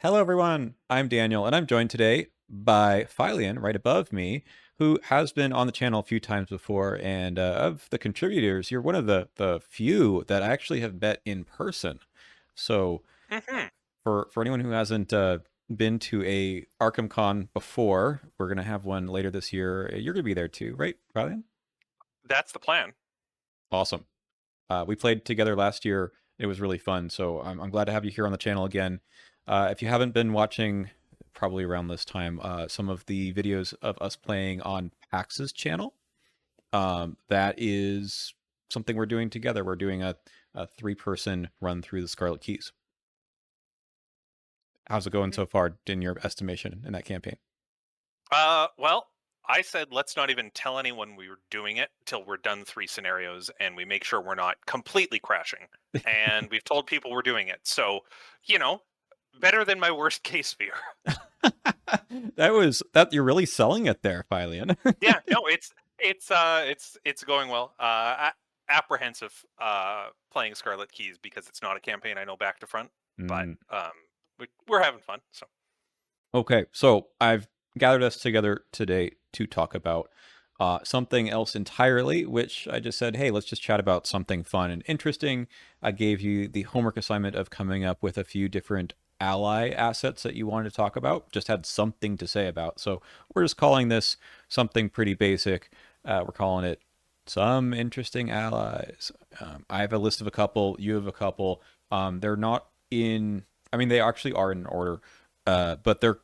Hello, everyone. I'm Daniel, and I'm joined today by fylion, right above me, who has been on the channel a few times before. And of the contributors, you're one of the few that I actually have met in person. So, Hmm. for anyone who hasn't been to a Arkham Con before, we're gonna have one later this year. You're gonna be there too, right, fylion? That's the plan. Awesome. We played together last year. It was really fun. So I'm glad to have you here on the channel again. If you haven't been watching, probably around this time, some of the videos of us playing on Pax's channel, that is something we're doing together. We're doing a three-person run through the Scarlet Keys. How's it going so far in your estimation in that campaign? Well, I said let's not even tell anyone we were doing it till we're done 3 scenarios and we make sure we're not completely crashing. And we've told people we're doing it. So, you know, better than my worst case fear. That you're really selling it there, fylion. Yeah, no, it's going well. Apprehensive playing Scarlet Keys because it's not a campaign I know back to front, but Mm. we're having fun. So, Okay, so I've gathered us together today to talk about something else entirely, which I just said, hey, let's just chat about something fun and interesting. I gave you the homework assignment of coming up with a few different ally assets that you wanted to talk about, just had something to say about. So we're just calling this something pretty basic. We're calling it some interesting allies. I have a list of a couple, you have a couple. They're not in, I mean, they actually are in order, but they're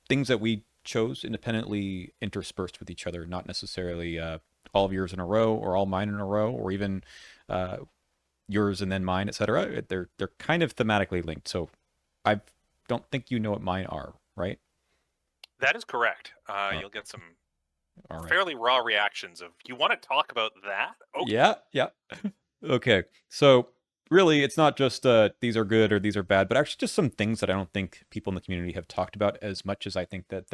things that we chose independently interspersed with each other, not necessarily all of yours in a row or all mine in a row or even uh, yours and then mine, etc. They're kind of thematically linked. So I don't think you know what mine are, right? that is correct. Uh, You'll get some all right. fairly raw reactions of you want to talk about that. Okay. Yeah, yeah. Okay. So really, it's not just these are good or these are bad, but actually just some things that I don't think people in the community have talked about as much as I think that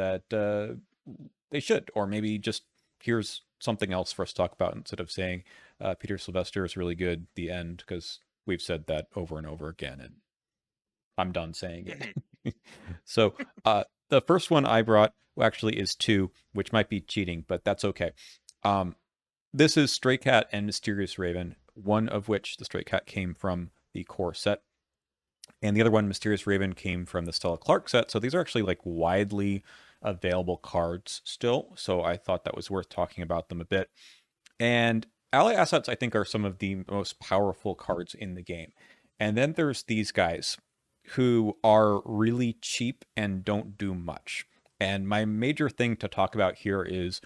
they should, or maybe just here's something else for us to talk about instead of saying Peter Sylvester is really good. The end, because we've said that over and over again, and I'm done saying Mhm. it. So the first one I brought actually is two, which might be cheating, but that's okay. Um, this is Stray Cat and Mysterious Raven, one of which the Stray Cat came from the core set, and the other one, Mysterious Raven, came from the Stella Clark set. So these are actually like widely available cards still. So I thought that was worth talking about them a bit. And ally assets, I think, are some of the most powerful cards in the game. And then there's these guys who are really cheap and don't do much. And my major thing to talk about here is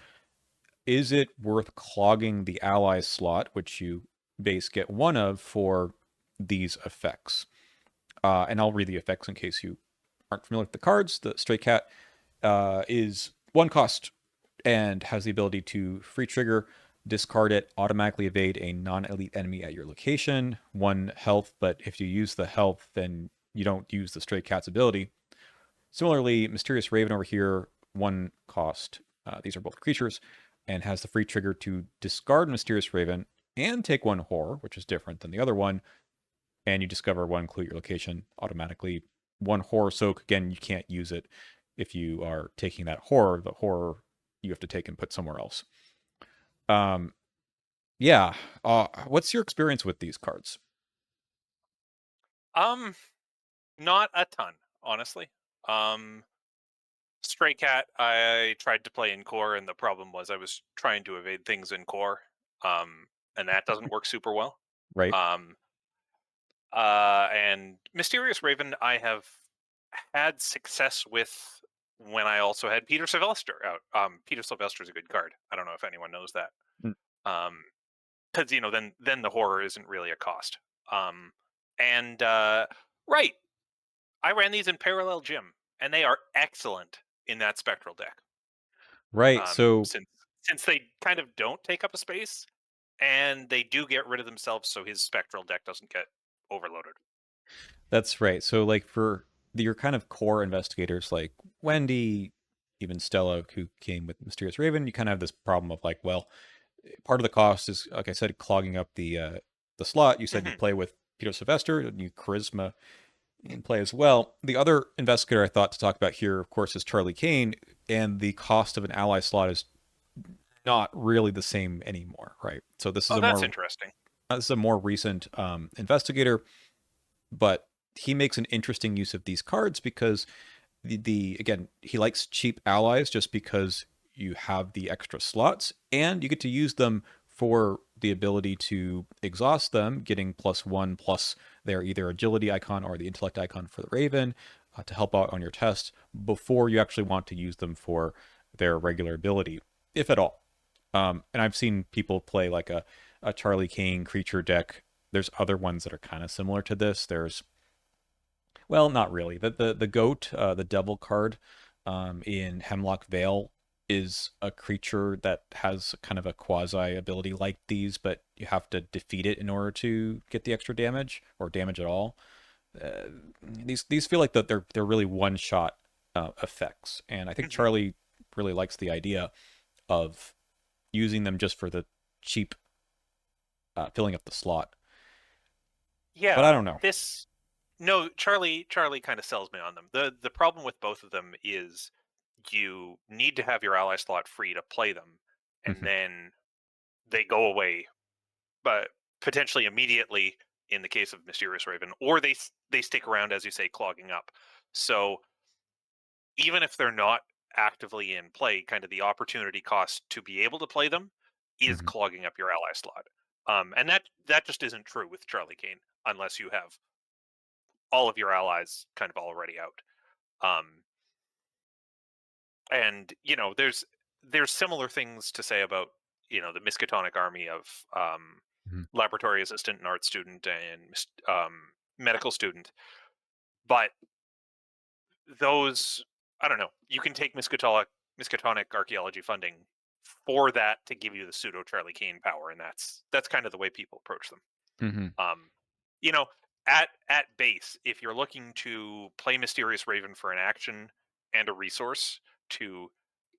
it worth clogging the ally slot, which you base get one of, for these effects? And I'll read the effects in case you aren't familiar with the cards. The Stray Cat is one cost and has the ability to free trigger, discard it, automatically evade a non-elite enemy at your location. One health, but if you use the health, then you don't use the Stray Cat's ability. Similarly, Mysterious Raven over here, one cost. These are both creatures, and has the free trigger to discard Mysterious Raven and take one horror, which is different than the other one. And you discover one clue at your location automatically. One horror soak, again, you can't use it if you are taking that horror. The horror you have to take and put somewhere else. Um, yeah. What's your experience with these cards? Um, Not a ton, honestly. Um, Stray Cat, I tried to play in core, and the problem was I was trying to evade things in core, and that doesn't work super well. Right. Um, and Mysterious Raven, I have had success with when I also had Peter Sylvester out. Peter Sylvester is a good card. I don't know if anyone knows that. Mm. Because then the horror isn't really a cost. Um, and right, I ran these in parallel gym, and they are excellent in that spectral deck. Right. Um, So since since they kind of don't take up a space, and they do get rid of themselves, so his spectral deck doesn't get overloaded. that's right. So like for your kind of core investigators like Wendy, even Stella, who came with Mysterious Raven, you kind of have this problem of like, well, part of the cost is, like I said, clogging up the slot. You said you Mhm. play with Peter Sylvester, you charisma. in play as well. The other investigator I thought to talk about here, of course, is Charlie Kane, and the cost of an ally slot is not really the same anymore, right? So Oh, that's interesting. this is a more recent investigator, but he makes an interesting use of these cards because the again, he likes cheap allies just because you have the extra slots and you get to use them for the ability to exhaust them, getting +1 plus their either agility icon or the intellect icon for the Raven to help out on your test before you actually want to use them for their regular ability, if at all. And I've seen people play like a Charlie Kane creature deck. There's other ones that are kind of similar to this. There's, well, not really. The goat, the devil card in Hemlock Vale is a creature that has kind of a quasi ability like these, but you have to defeat it in order to get the extra damage or damage at all. Uh, these feel like that they're really one shot effects, and I think Hmm. Charlie really likes the idea of using them just for the cheap filling up the slot. But Yeah, I don't know. this no Charlie kind of sells me on them. The problem with both of them is you need to have your ally slot free to play them, and Mhm, then they go away, but potentially immediately in the case of Mysterious Raven, or they stick around as you say, clogging up. So even if they're not actively in play, kind of the opportunity cost to be able to play them is mhm. clogging up your ally slot. And that just isn't true with Charlie Kane unless you have all of your allies kind of already out. Um, and there's similar things to say about the Miskatonic army of Mhm. laboratory assistant and art student and medical student, but those I don't know. You can take Miskatonic archaeology funding for that to give you the pseudo Charlie Kane power, and that's kind of the way people approach them. Mhm. Um, you know, at base, if you're looking to play Mysterious Raven for an action and a resource to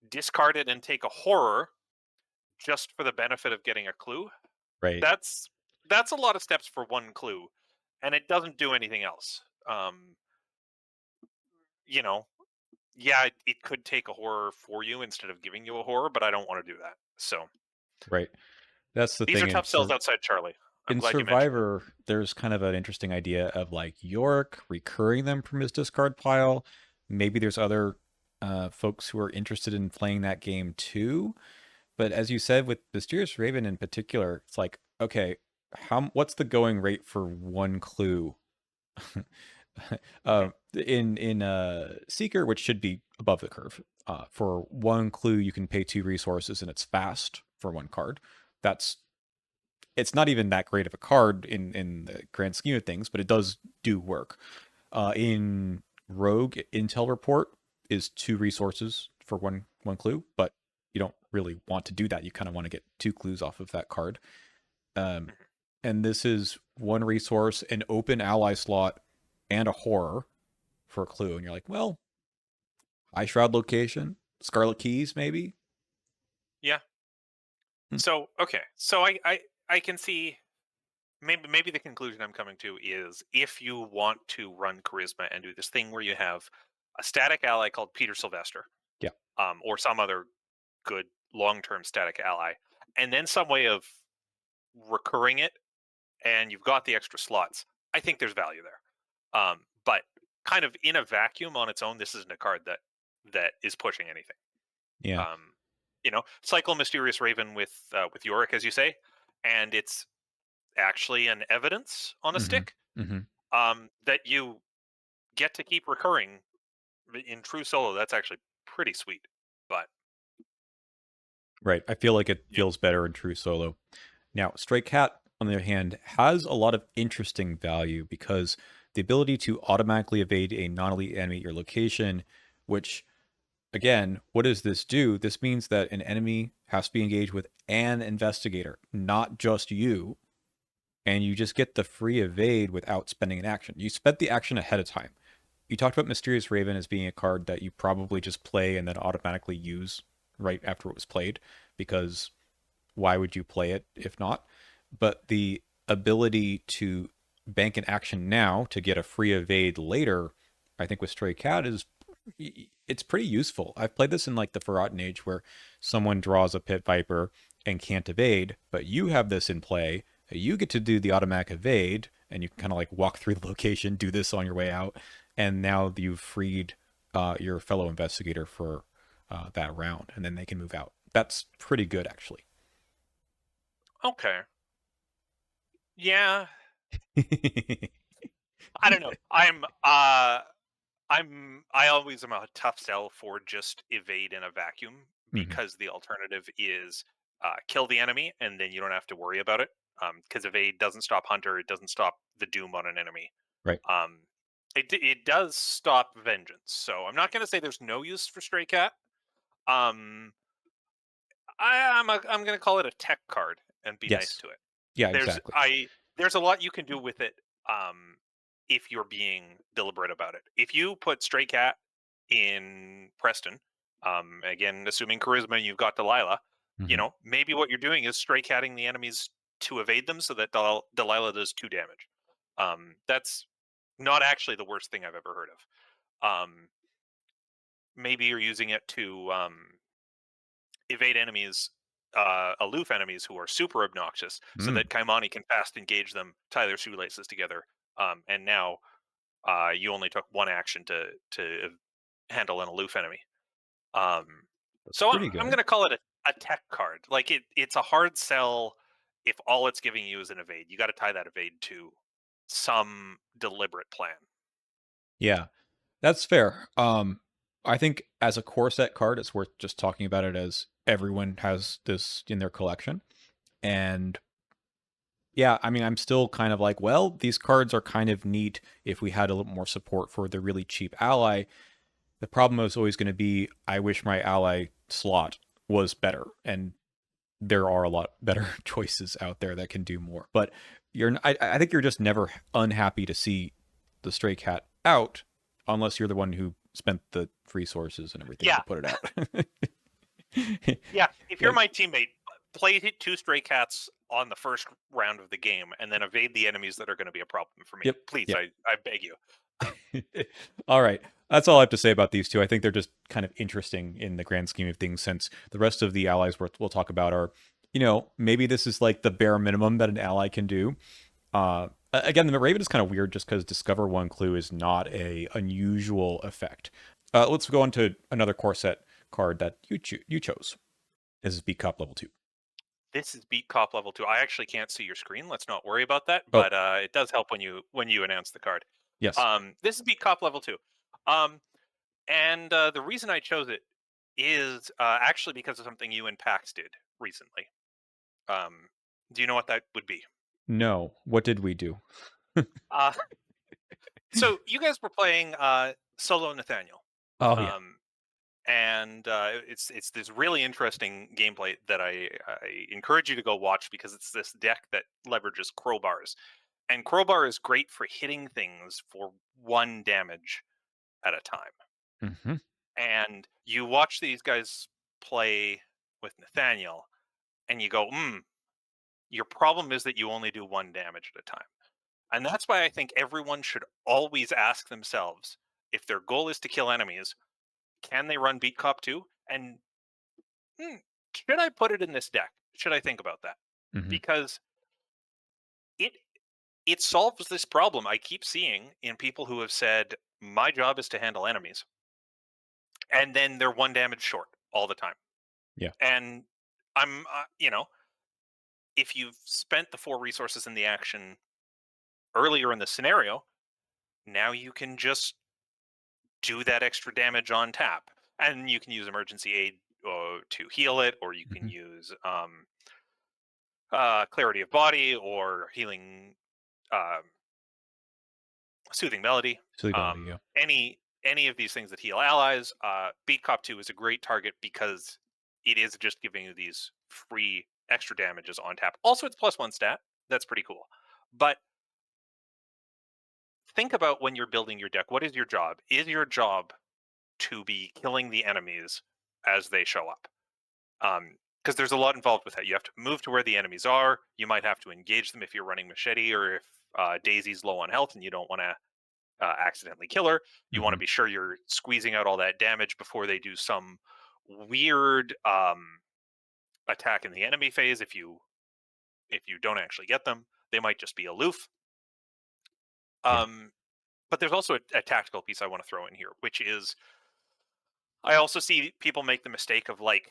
discard it and take a horror just for the benefit of getting a clue, Right. that's that's a lot of steps for one clue, and it doesn't do anything else. You know, yeah, it could take a horror for you instead of giving you a horror, but I don't want to do that. So Right. That's the these thing are tough sells outside Charlie. I'm in glad you mentioned it. Survivor, there's kind of an interesting idea of like Yorick recurring them from his discard pile. Maybe there's other folks who are interested in playing that game too. But as you said, with Mysterious Raven in particular, it's like, okay, what's the going rate for one clue? Hmm. In Seeker, which should be above the curve, for one clue you can pay 2 resources and it's fast for one card. That's it's not even that great of a card in the grand scheme of things, but it does do work. In Rogue, Intel Report is 2 resources for one clue, but you don't really want to do that. You kind of want to get 2 clues off of that card. Um, Hmm. and this is 1 resource, an open ally slot, and a horror for a clue. And you're like, well, High Shroud location, Scarlet Keys, maybe. Yeah. Hmm. So okay. So I can see maybe the conclusion I'm coming to is if you want to run charisma and do this thing where you have a static ally called Peter Sylvester, Yeah. or some other good long-term static ally, and then some way of recurring it, and you've got the extra slots. I think there's value there. But kind of in a vacuum on its own, this isn't a card that is pushing anything. Yeah. Cycle Mysterious Raven with Yorick, as you say, and it's actually an evidence on a Hmm. stick Hmm. that you get to keep recurring in true solo. That's actually pretty sweet. But Right. I feel like it yeah, feels better in true solo. Now, Stray Cat, on the other hand, has a lot of interesting value because the ability to automatically evade a non-elite enemy at your location, which, again, what does this do? This means that an enemy has to be engaged with an investigator, not just you, and you just get the free evade without spending an action. You spent the action ahead of time. You talked about Mysterious Raven as being a card that you probably just play and then automatically use right after it was played, because why would you play it if not? But the ability to bank an action now to get a free evade later, I think with Stray Cat is it's pretty useful. I've played this in like the Forgotten Age where someone draws a Pit Viper and can't evade, but you have this in play. You get to do the automatic evade, and you can kind of like walk through the location, do this on your way out, and now you've freed your fellow investigator for that round, and then they can move out. That's pretty good, actually. Okay. Yeah. I don't know. I always am a tough sell for just evade in a vacuum Mhm. because the alternative is kill the enemy and then you don't have to worry about it. Because evade doesn't stop Hunter, it doesn't stop the doom on an enemy. Right. Um, it does stop vengeance. So I'm not going to say there's no use for Stray Cat. Um, I'm going to call it a tech card and be nice Yes. to it. Yeah, There's exactly. I there's a lot you can do with it if you're being deliberate about it. If you put Stray Cat in Preston, again assuming charisma, you've got Delilah. You Mhm. know, maybe what you're doing is Stray Catting the enemies to evade them so that Delilah does 2 damage. That's not actually the worst thing I've ever heard of. Maybe you're using it to evade enemies, aloof enemies who are super obnoxious, so Mm. that Kaimani can fast engage them, tie their shoelaces together, and now you only took 1 action to handle an aloof enemy. Um, That's so pretty I'm good. going to call it a tech card. Like it's a hard sell if all it's giving you is an evade. You got to tie that evade to some deliberate plan. Yeah, that's fair. I think as a core set card, it's worth just talking about it as everyone has this in their collection. And yeah, I mean, I'm still kind of like, well, these cards are kind of neat if we had a little more support for the really cheap ally. The problem is always going to be, I wish my ally slot was better. And there are a lot better choices out there that can do more. But I think you're just never unhappy to see the Stray Cat out unless you're the one who spent the resources and everything Yeah, to put it out. yeah. If you're Like, my teammate, play 2 stray cats on the first round of the game, and then evade the enemies that are going to be a problem for me. yep, Please, yep. I beg you. All right. That's all I have to say about these two. I think they're just kind of interesting in the grand scheme of things, since the rest of the allies we'll talk about are, maybe this is like the bare minimum that an ally can do. Again, the Raven is kind of weird just because Discover One Clue is not a unusual effect. Let's go on to another core set card that you chose. This is B Cop level 2. This is Beat Cop level 2. I actually can't see your screen. Let's not worry about that. Oh, But it does help when you announce the card. yes. This is Beat Cop level 2. Um, and the reason I chose it is actually because of something you and Pax did recently. Do you know what that would be? No. What did we do? Uh, so you guys were playing solo Nathaniel. Oh, yeah. Um, and it's this really interesting gameplay that I encourage you to go watch because it's this deck that leverages crowbars, and crowbar is great for hitting things for 1 damage at a time. Mm-hmm. And you watch these guys play with Nathaniel, and you go, your problem is that you only do 1 damage at a time. And that's why I think everyone should always ask themselves, if their goal is to kill enemies, can they run Beat Cop 2? And should I put it in this deck? Should I think about that? Mm-hmm. Because it it solves this problem I keep seeing in people who have said my job is to handle enemies, and then they're 1 damage short all the time. Yeah. And I'm if you've spent the 4 resources in the action earlier in the scenario, now you can just do that extra damage on tap, and you can use emergency aid to heal it, or you can Mm-hmm. use clarity of body or healing, uh, soothing melody. Silly Valley, yeah. Any of these things that heal allies. Beat Cop 2 is a great target because it is just giving you these free extra damages on tap. Also, it's +1 stat. That's pretty cool. But think about when you're building your deck. What is your job? Is your job to be killing the enemies as they show up? Because there's a lot involved with that. You have to move to where the enemies are. You might have to engage them if you're running machete, or if Daisy's low on health and you don't want to accidentally kill her. You want to Hmm. be sure you're squeezing out all that damage before they do some weird attack in the enemy phase. If you don't actually get them, they might just be aloof. Yeah. But there's also a tactical piece I want to throw in here, which is I also see people make the mistake of like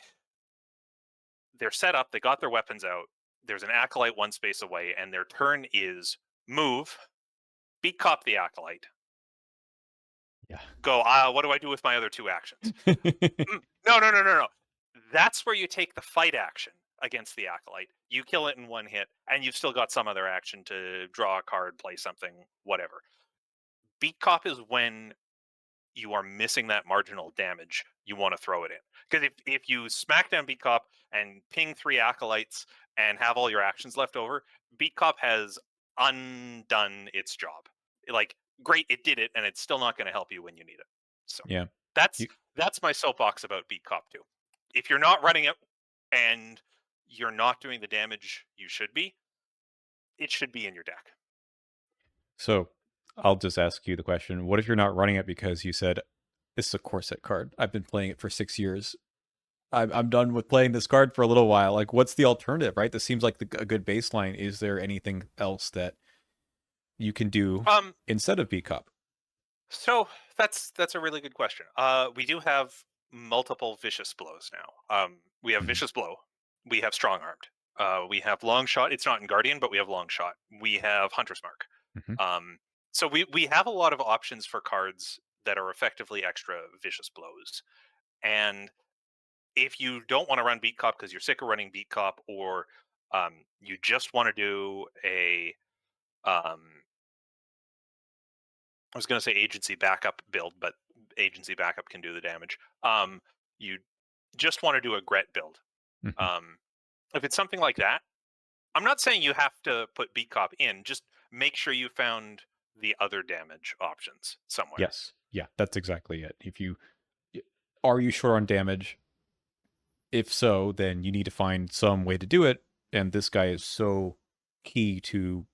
they're set up, they got their weapons out, there's an acolyte one space away, and their turn is move, beat cop the acolyte, Yeah. go, what do I do with my other two actions? No, no, no, no, no. That's where you take the fight action against the acolyte. You kill it in one hit, and you've still got some other action to draw a card, play something, whatever. Beat cop is when you are missing that marginal damage. You want to throw it in because if you smack down beat cop and ping 3 acolytes and have all your actions left over, beat cop has undone its job. Like, great, it did it, and it's still not going to help you when you need it. So Yeah. that's You, that's my soapbox about beat cop 2. If you're not running it and you're not doing the damage you should be, it should be in your deck. so I'll just ask you the question. What if you're not running it because you said, this is a corset card. I've been playing it for 6 years. I'm done with playing this card for a little while. Like, what's the alternative, right? This seems like a good baseline. Is there anything else that you can do Um, instead of B Cup? So that's a really good question. We do have multiple vicious blows now. We have Mhm. vicious blow. We have strong armed. We have long shot. It's not in Guardian, but we have long shot. We have Hunter's Mark. Mhm. So we have a lot of options for cards that are effectively extra vicious blows. And if you don't want to run Beat Cop because you're sick of running Beat Cop, or you just want to do a um, I was going to say agency backup build, but agency backup can do the damage. You just want to do a Gret build. Mhm. Um, if it's something like that, I'm not saying you have to put Beat Cop in. Just make sure you found the other damage options somewhere. Yes. Yeah, that's exactly it. If you are you short on damage? If so, then you need to find some way to do it. And this guy is so key to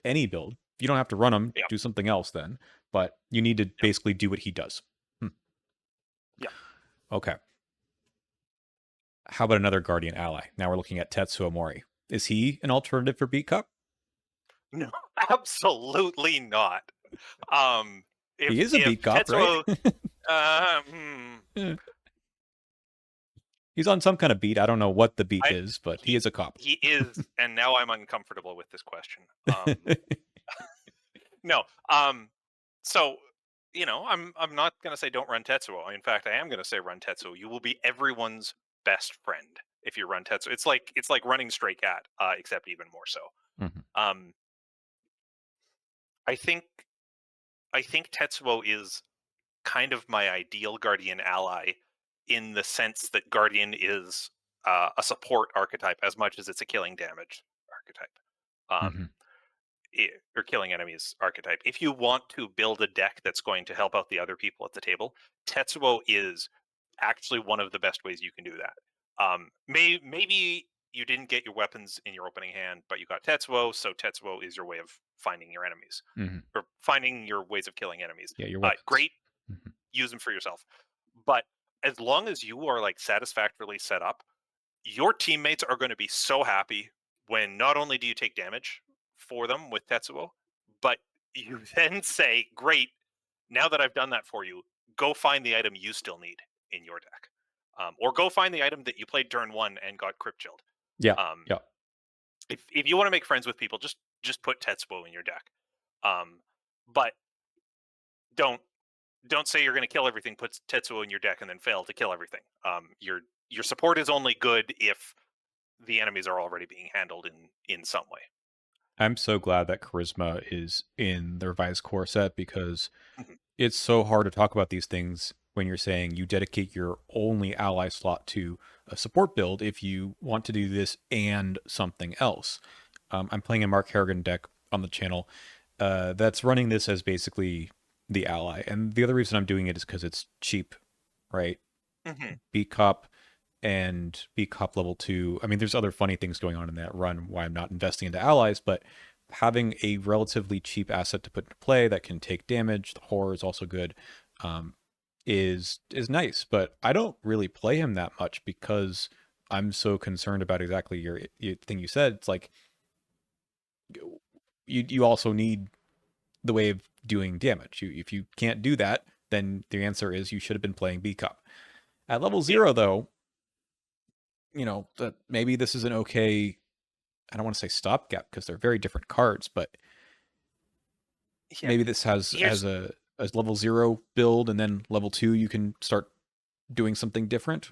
any build. You don't have to run him, Yeah, do something else then, but you need to yeah, basically do what he does. Hmm. yeah. Okay. How about another Guardian ally? Now we're looking at Tetsuo Mori. Is he an alternative for Beat Cup? No, absolutely not. Um, He is a if Beat Cop, right? Tetsuo, uh, hmm, He's on some kind of beat. I don't know what the beat I is, but he he is a cop. he is, and now I'm uncomfortable with this question. No. So I'm not gonna say don't run Tetsuo. In fact, I am gonna say run Tetsuo. You will be everyone's best friend if you run Tetsuo. It's like running Stray Cat, except even more so. Mhm. Um, I think I think Tetsuo is kind of my ideal Guardian ally in the sense that Guardian is a support archetype as much as it's a killing damage archetype. Um, Mhm. or killing enemies archetype. If you want to build a deck that's going to help out the other people at the table, Tetsuo is actually one of the best ways you can do that. Maybe you didn't get your weapons in your opening hand, but you got Tetsuo, so Tetsuo is your way of finding your enemies Mhm. or finding your ways of killing enemies. Yeah, your weapons. Great, Mhm. use them for yourself. But as long as you are like satisfactorily set up, your teammates are going to be so happy when not only do you take damage for them with Tetsuo, but you then say, "Great, now that I've done that for you, go find the item you still need in your deck, or go find the item that you played turn one and got crypt chilled." Yeah. Um, Yeah. if you want to make friends with people, just put Tetsuo in your deck, but don't don't say you're going to kill everything. Put Tetsuo in your deck and then fail to kill everything. Your support is only good if the enemies are already being handled in some way. I'm so glad that charisma is in the revised core set because Mhm. it's so hard to talk about these things when you're saying you dedicate your only ally slot to a support build if you want to do this and something else. I'm playing a Mark Harrigan deck on the channel that's running this as basically the ally. And the other reason I'm doing it is because it's cheap, right? Mhm. B Cop and B Cop level 2. I mean, there's other funny things going on in that run why I'm not investing into allies, but having a relatively cheap asset to put into play that can take damage, the horror is also good, is nice. But I don't really play him that much because I'm so concerned about exactly your thing you said. It's like you also need the way of doing damage. If you can't do that, then the answer is you should have been playing B Cup. At level Yeah. 0, though, that maybe this is an okay, I don't want to say stopgap because they're very different cards, but Yeah. maybe this has Here's as a level 0 build, and then level 2 you can start doing something different.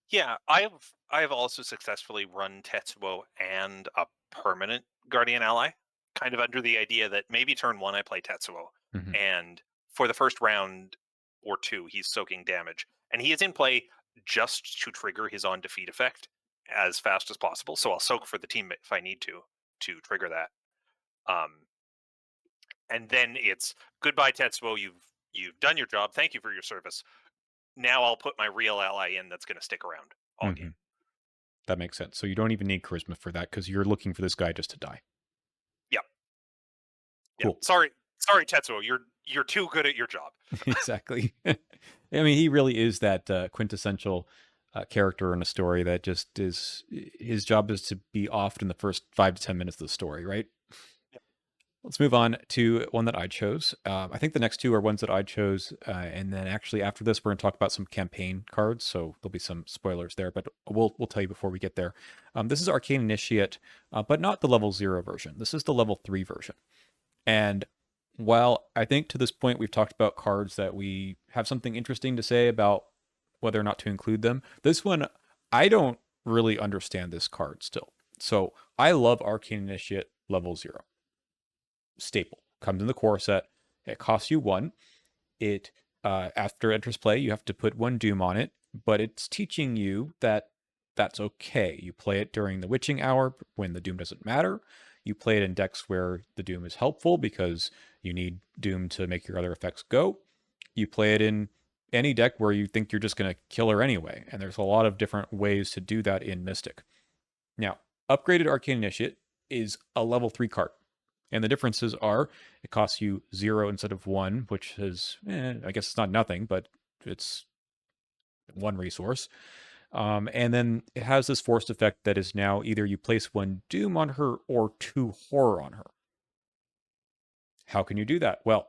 Yeah, I have also successfully run Tetsuo and a permanent Guardian ally, kind of under the idea that maybe turn 1 I play Tetsuo, Mhm. and for the first round or 2 he's soaking damage, and he is in play just to trigger his on defeat effect as fast as possible. So I'll soak for the team if I need to trigger that. Um, and then it's goodbye Tetsuo. You've done your job. Thank you for your service. Now I'll put my real ally in that's going to stick around all game. Mhm. That makes sense. So you don't even need charisma for that because you're looking for this guy just to die. Yeah. Yeah. Cool. Sorry, Tetsuo. You're too good at your job. Exactly. I mean, he really is that quintessential character in a story that just is. His job is to be off in the first 5 to 10 minutes of the story, right? Yeah. Let's move on to one that I chose. I think the next two are ones that I chose, and then actually after this, we're going to talk about some campaign cards. So there'll be some spoilers there, but we'll tell you before we get there. This is Arcane Initiate, but not the level 0 version. This is the level 3 version. And while I think to this point we've talked about cards that we have something interesting to say about whether or not to include them, this one, I don't really understand this card still. So I love Arcane Initiate level 0. Staple. Comes in the core set. It costs you 1. It after enters play, you have to put 1 Doom on it, but it's teaching you that that's okay. You play it during the witching hour when the Doom doesn't matter. You play it in decks where the Doom is helpful because you need Doom to make your other effects go. You play it in any deck where you think you're just going to kill her anyway, and there's a lot of different ways to do that in Mystic. Now, upgraded Arcane Initiate is a level 3 card. And the differences are it costs you 0 instead of 1, which is, I guess it's not nothing, but it's 1 resource. And then it has this forced effect that is now either you place 1 Doom on her or 2 Horror on her. How can you do that? Well,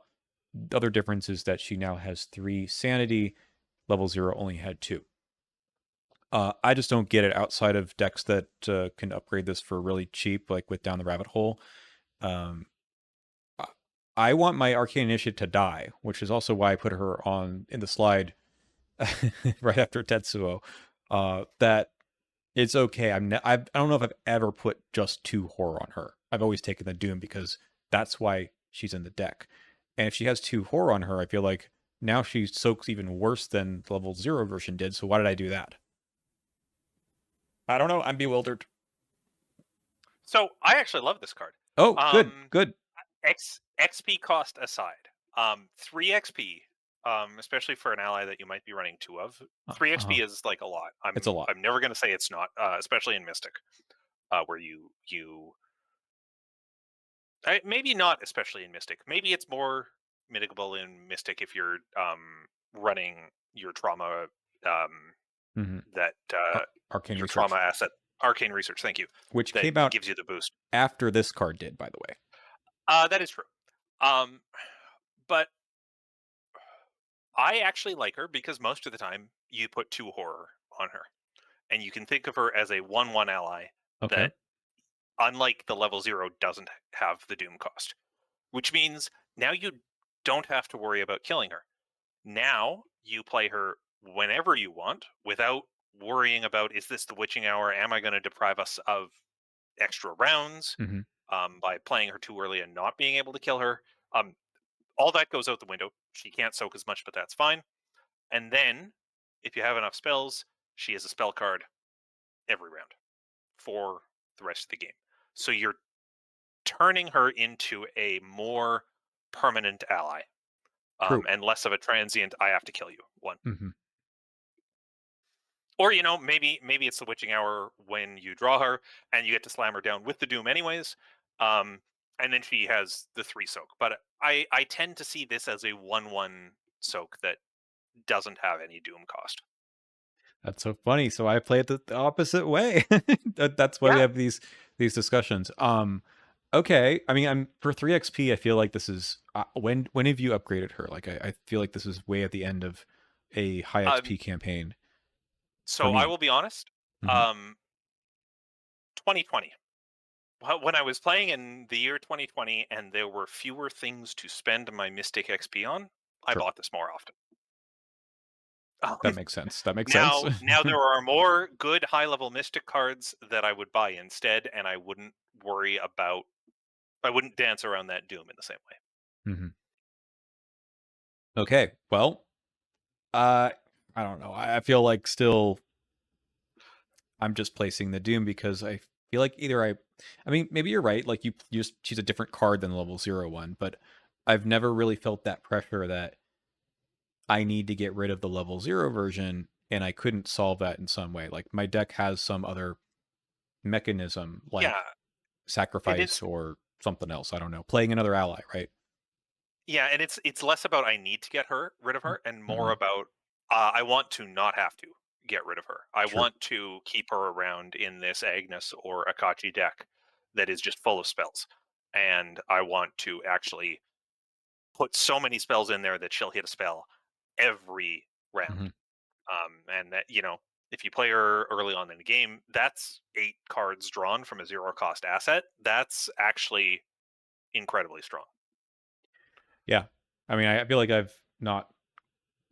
the other difference is that she now has 3 Sanity. Level 0 only had 2. I just don't get it outside of decks that can upgrade this for really cheap, like with Down the Rabbit Hole. Um, I want my Arcane Initiate to die, which is also why I put her on in the slide right after Tetsuo. That it's okay. I don't know if I've ever put just 2 Horror on her. I've always taken the Doom because that's why she's in the deck. And if she has 2 Horror on her, I feel like now she soaks even worse than the level 0 version did. So why did I do that? I don't know. I'm bewildered. So I actually love this card. Oh, good, Um, good. XP cost aside, 3 XP, especially for an ally that you might be running 2 of, 3 Uh-huh. XP is like a lot. It's a lot. I'm never going to say it's not, especially in Mystic, where maybe not, especially in Mystic. Maybe it's more mitigable in Mystic if you're running your trauma Mm-hmm. that Arcane your trauma Research, asset, Arcane Research. Thank you. which That came out gives you the boost. after this card did, by the way. That is true. Um, but I actually like her because most of the time you put 2 horror on her, and you can think of her as a 1/1 ally Okay. that, unlike the level 0, doesn't have the doom cost, which means now you don't have to worry about killing her. Now you play her whenever you want without worrying about, is this the witching hour? Am I going to deprive us of extra rounds Mm-hmm. by playing her too early and not being able to kill her? Um, all that goes out the window. She can't soak as much, but that's fine. And then, if you have enough spells, she is a spell card every round for the rest of the game. So you're turning her into a more permanent ally, True. and less of a transient, I have to kill you one. Mm-hmm. Or, maybe it's the witching hour when you draw her and you get to slam her down with the doom anyways. Um, and then she has the 3 soak. But I tend to see this as a 1/1 soak that doesn't have any doom cost. That's so funny. So I play it the opposite way. That's why we Yeah. have these discussions. Okay. I mean, I'm for 3 XP. I feel like this is when have you upgraded her? Like, I feel like this is way at the end of a high Um, XP campaign for so I me. will be honest. Hmm. 2020. When I was playing in the year 2020 and there were fewer things to spend my Mystic XP on, I Sure, bought this more often. that makes sense. That makes sense. Now there are more good high level Mystic cards that I would buy instead, and I wouldn't dance around that Doom in the same way. Hmm. Okay. Well, uh, I don't know. I feel like still I'm just placing the Doom because I feel like either I mean, maybe you're right. Like you just choose a different card than the level 0 one, but I've never really felt that pressure that I need to get rid of the level 0 version, and I couldn't solve that in some way. Like my deck has some other mechanism, Yeah, like and sacrifice or something else. I don't know. Playing another ally, right? it's less about I need to get rid of her, and more Mm-hmm. about I want to not have to get rid of her. I True. want to keep her around in this Agnes or Akachi deck that is just full of spells, and I want to actually put so many spells in there that she'll hit a spell every Hmm. round. And that if you play her early on in the game, that's 8 cards drawn from a 0 cost asset. That's actually incredibly strong. Yeah. I mean, I feel like I've not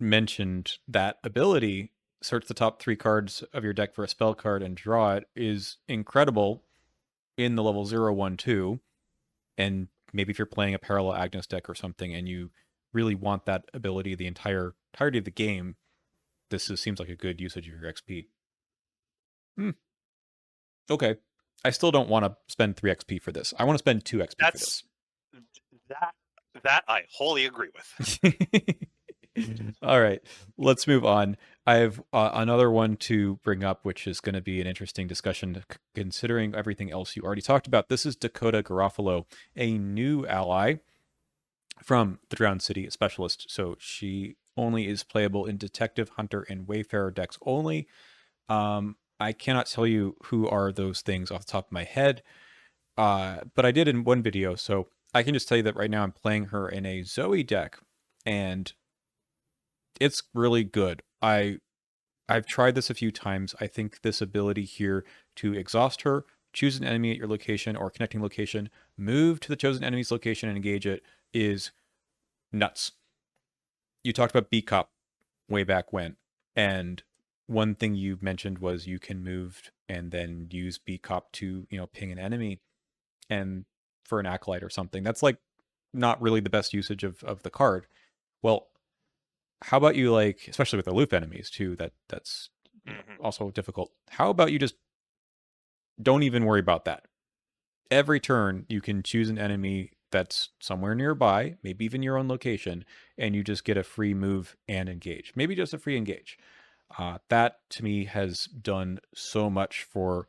mentioned that ability. Search the top 3 cards of your deck for a spell card and draw it is incredible in the level 0 1 2. And maybe if you're playing a parallel Agnes deck or something and you really want that ability the entirety of the game, seems like a good usage of your XP. Hmm. Okay. I still don't want to spend 3 XP for this. I want to spend 2 XP for That's this. that that I wholly agree with. All right, let's move on. I have another one to bring up, which is going to be an interesting discussion considering everything else you already talked about. This is Dakota Garofalo, a new ally from the Drowned City, a specialist. So she only is playable in Detective, Hunter, and Wayfarer decks only. I cannot tell you who are those things off the top of my head, but I did in one video. So I can just tell you that right now I'm playing her in a Zoe deck, and it's really good. I've tried this a few times. I think this ability here to exhaust her, choose an enemy at your location or connecting location, move to the chosen enemy's location and engage it is nuts. You talked about B Cop way back when, and one thing you mentioned was you can move and then use B Cop to, ping an enemy and for an acolyte or something. That's like not really the best usage of the card. Well, how about you, like, especially with the loop enemies too, that's Hmm. also difficult. How about you just don't even worry about that? Every turn you can choose an enemy that's somewhere nearby, maybe even your own location, and you just get a free move and engage. Maybe just a free engage. That to me has done so much for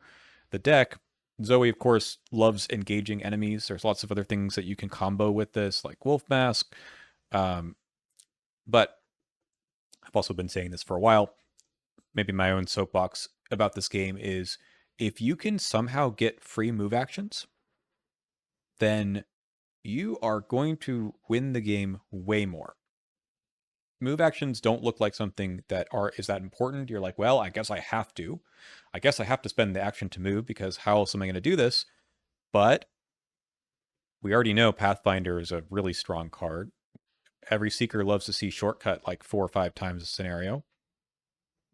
the deck. Zoe, of course, loves engaging enemies. There's lots of other things that you can combo with this, like Wolf Mask. Um, but I've also been saying this for a while. Maybe my own soapbox about this game is if you can somehow get free move actions, then you are going to win the game way more. Move actions don't look like something that is that important. You're like, well, I guess I have to. I guess I have to spend the action to move because how else am I going to do this? But we already know Pathfinder is a really strong card. Every seeker loves to see shortcut like 4 or 5 times a scenario.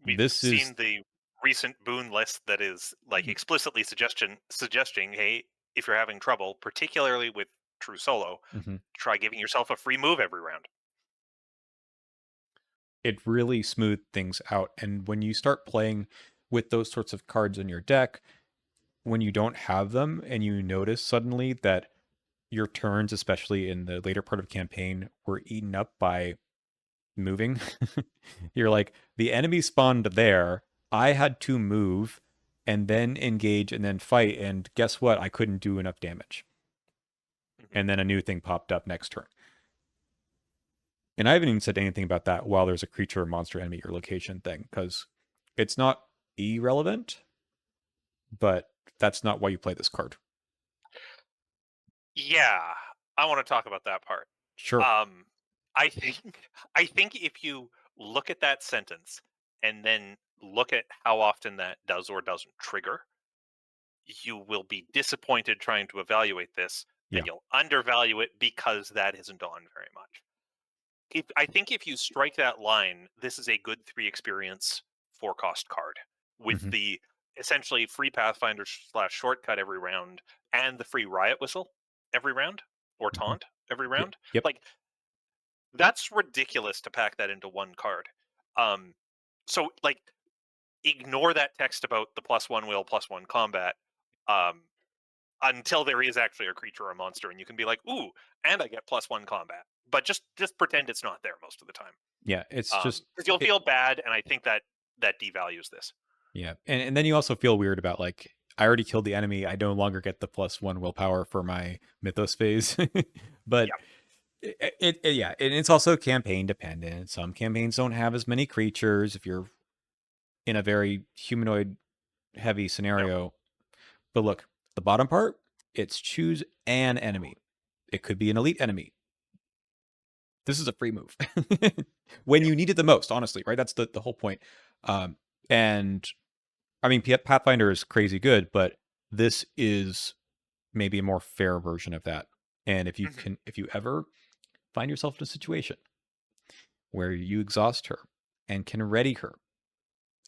We've This is seen the recent boon list that is like explicitly suggesting, hey, if you're having trouble, particularly with true solo, mhm. try giving yourself a free move every round. It really smoothed things out. And when you start playing with those sorts of cards in your deck, when you don't have them and you notice suddenly that your turns, especially in the later part of campaign, were eaten up by moving, you're like, the enemy spawned there. I had to move and then engage and then fight. And guess what? I couldn't do enough damage. and then a new thing popped up next turn. And I haven't even said anything about that while there's a creature, monster, enemy, or location thing, because it's not irrelevant, but that's not why you play this card. Yeah, I want to talk about that part. Sure. Um, I think I think if you look at that sentence and then look at how often that does or doesn't trigger, you will be disappointed trying to evaluate this, Yeah. and you'll undervalue it because that isn't on very much. I think if you strike that line, this is a good 3 experience 4 cost card with Mhm. the essentially free Pathfinder / shortcut every round and the free Riot Whistle every round or Mhm. Taunt every Yep. round. Yep. Like, that's ridiculous to pack that into one card. Um, so like, ignore that text about the +1 will, +1 combat, um, until there is actually a creature or a monster, and you can be like, ooh, and I get +1 combat. But just pretend it's not there most of the time. Yeah. It's just Because you'll it, feel bad, and I think that devalues this. yeah, and then you also feel weird about like I already killed the enemy. I no longer get the +1 willpower for my Mythos phase, but Yeah. yeah, and it's also campaign dependent. Some campaigns don't have as many creatures if you're in a very humanoid heavy Yep. scenario. But look, the bottom part, it's choose an enemy. It could be an elite enemy. This is a free move when Yep. you need it the most, honestly, right? That's the whole point. And I mean, Pathfinder is crazy good, but this is maybe a more fair version of that. And Mhm. if you ever find yourself in a situation where you exhaust her and can ready her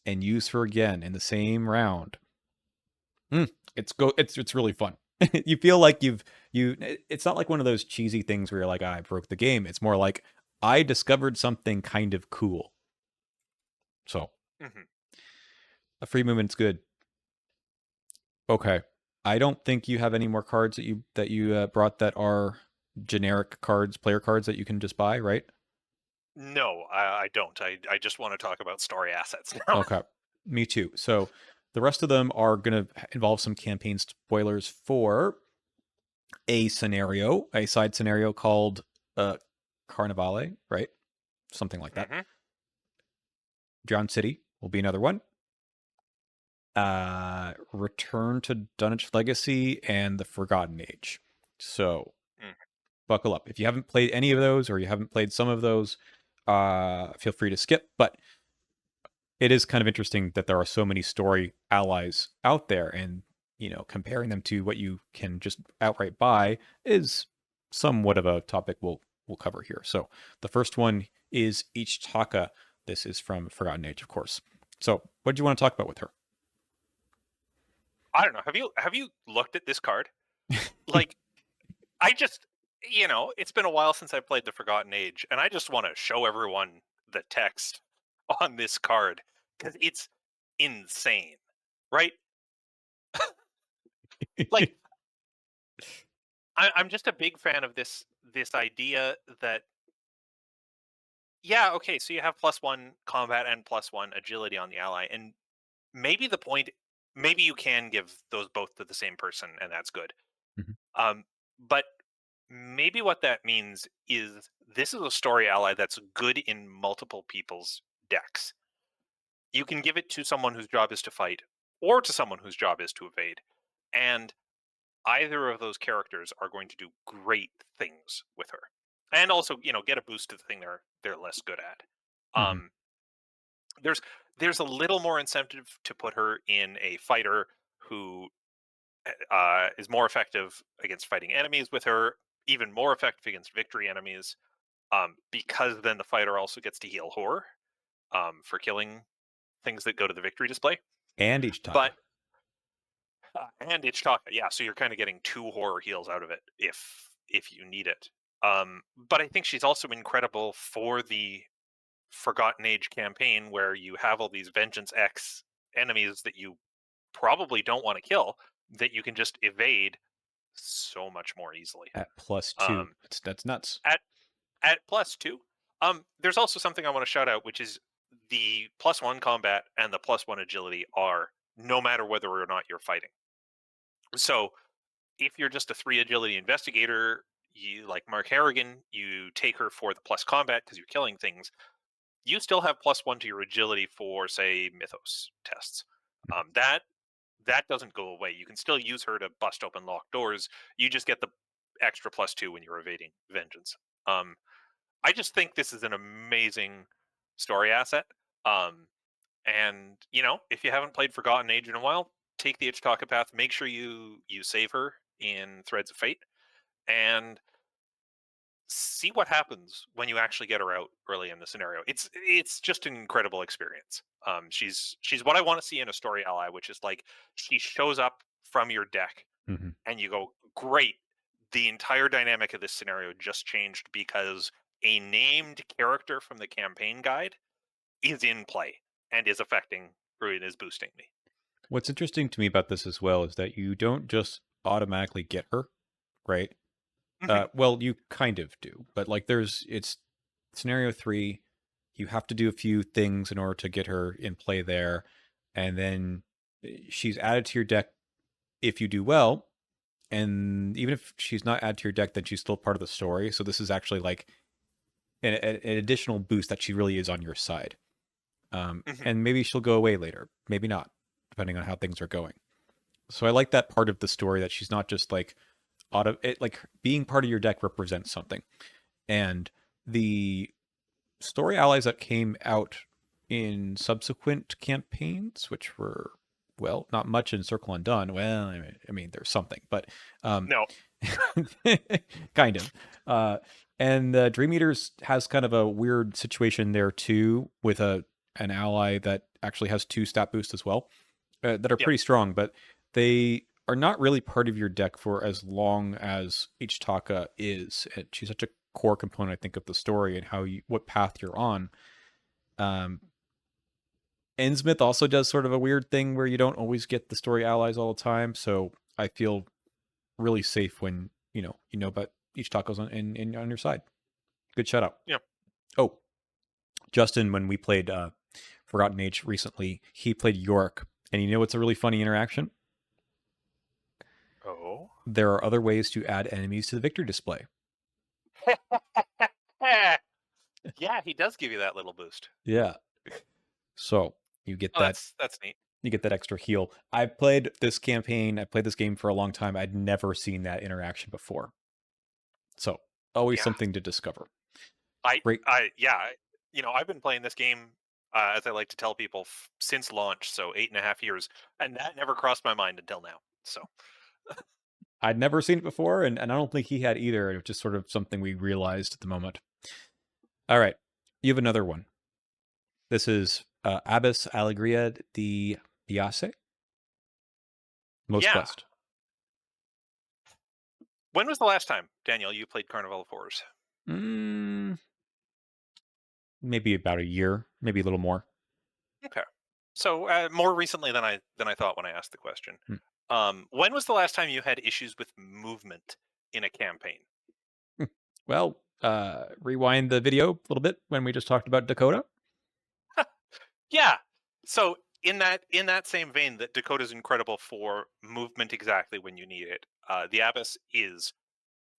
and use her again in the same round, it's really fun. You feel like it's not like one of those cheesy things where you're like, I broke the game. It's more like I discovered something kind of cool. So Mhm. a free movement's good. Okay. I don't think you have any more cards that you brought that are generic cards, player cards that you can just buy, right? No, I don't. I just want to talk about story assets now. Okay. Me too. So the rest of them are going to involve some campaign spoilers for a side scenario called Carnivale, right? Something like that. Mhm. Drowned City will be another one. Return to Dunwich Legacy and the Forgotten Age. So Mm. buckle up. If you haven't played any of those or you haven't played some of those, feel free to skip. But it is kind of interesting that there are so many story allies out there, and comparing them to what you can just outright buy is somewhat of a topic we'll cover here. So the first one is Ichaka. This is from Forgotten Age, of course. So what do you want to talk about with her? I don't know. Have you looked at this card? Like, I just, it's been a while since I played the Forgotten Age, and I just want to show everyone the text on this card because it's insane, right? Like, I'm just a big fan of this idea that, yeah, okay, so you have +1 combat and +1 agility on the ally, and maybe the point, maybe you can give those both to the same person, and that's good. Mhm. But maybe what that means is this is a story ally that's good in multiple people's decks. You can give it to someone whose job is to fight, or to someone whose job is to evade, and either of those characters are going to do great things with her, and also get a boost to the thing they're less good at. Mhm. Um, there's there's a little more incentive to put her in a fighter who is more effective against fighting enemies with her, even more effective against victory enemies, because then the fighter also gets to heal horror for killing things that go to the victory display. And But Ichitaka. and Ichaka, yeah, so you're kind of getting 2 horror heals out of it if you need it. But I think she's also incredible for the Forgotten Age campaign where you have all these Vengeance X enemies that you probably don't want to kill that you can just evade so much more easily. At +2. Um, That's nuts. at +2, there's also something I want to shout out, which is the +1 combat and the +1 agility are no matter whether or not you're fighting. So if you're just a 3 agility investigator, you like Mark Harrigan, you take her for the plus combat because you're killing things. You still have +1 to your agility for, say, Mythos tests. That doesn't go away. You can still use her to bust open locked doors. You just get the extra +2 when you're evading vengeance. Um, I just think this is an amazing story asset. Um, and if you haven't played Forgotten Age in a while, take the Ichaka path. Make sure you save her in Threads of Fate, and see what happens when you actually get her out early in the scenario. It's just an incredible experience. She's what I want to see in a story ally, which is like she shows up from your deck, Hmm. and you go, great. The entire dynamic of this scenario just changed because a named character from the campaign guide is in play and is affecting or it is boosting me. What's interesting to me about this as well is that you don't just automatically get her, right? Hmm. Well, you kind of do, but like it's scenario 3. You have to do a few things in order to get her in play there, and then she's added to your deck if you do well. And even if she's not added to your deck, then she's still part of the story. So this is actually like an additional boost that she really is on your side. Hmm. And maybe she'll go away later, maybe not, depending on how things are going. So I like that part of the story that she's not just like like being part of your deck represents something. And the story allies that came out in subsequent campaigns, which were, well, not much in Circle Undone. Well, I mean there's something, but um, No. kind of. And Dream Eaters has kind of a weird situation there too, with an ally that actually has 2 stat boosts as well, that are Yep. pretty strong, but they are not really part of your deck for as long as Ichitaka is. She's such a core component, I think, of the story and what path you're on. Um, Innsmouth also does sort of a weird thing where you don't always get the story allies all the time, so I feel really safe when you know about each taco's on your side. Good shout out. Yep. Oh, Justin, when we played Forgotten Age recently, he played York, and you know what's a really funny interaction? Oh. There are other ways to add enemies to the victory display. Yeah, he does give you that little boost. Yeah. So you get Oh, that that's neat. extra heal. I played this campaign. I played this game for a long time. I'd never seen that interaction before. So always Yeah. something to discover. I Great. I yeah, I've been playing this game, as I like to tell people, since launch, so 8.5 years, and that never crossed my mind until now. So I'd never seen it before, and I don't think he had either. It was just sort of something we realized at the moment. All right. You have another one. This is Abbis Alegria de Biase. Most yeah, Quest. when was the last time, Daniel, you played Carnival of Horrors? Mm, maybe about a year, maybe a little more. Okay, so more recently than I thought when I asked the question. Hmm. When was the last time you had issues with movement in a campaign? Well, rewind the video a little bit when we just talked about Dakota. Yeah. So in that same vein, that Dakota's incredible for movement exactly when you need it. The Abbess is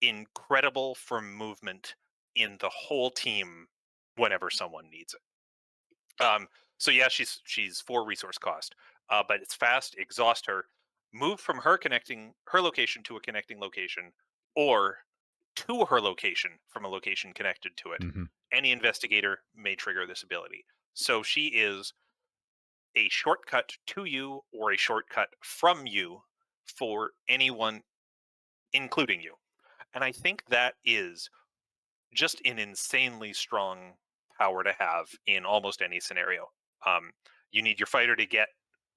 incredible for movement in the whole team whenever someone needs it. So yeah, she's 4 resource cost, but it's fast, exhaust her, move from her connecting her location to a connecting location, or to her location from a location connected to it. Mm-hmm. Any investigator may trigger this ability. So she is a shortcut to you or a shortcut from you for anyone, including you. And I think that is just an insanely strong power to have in almost any scenario. Um, you need your fighter to get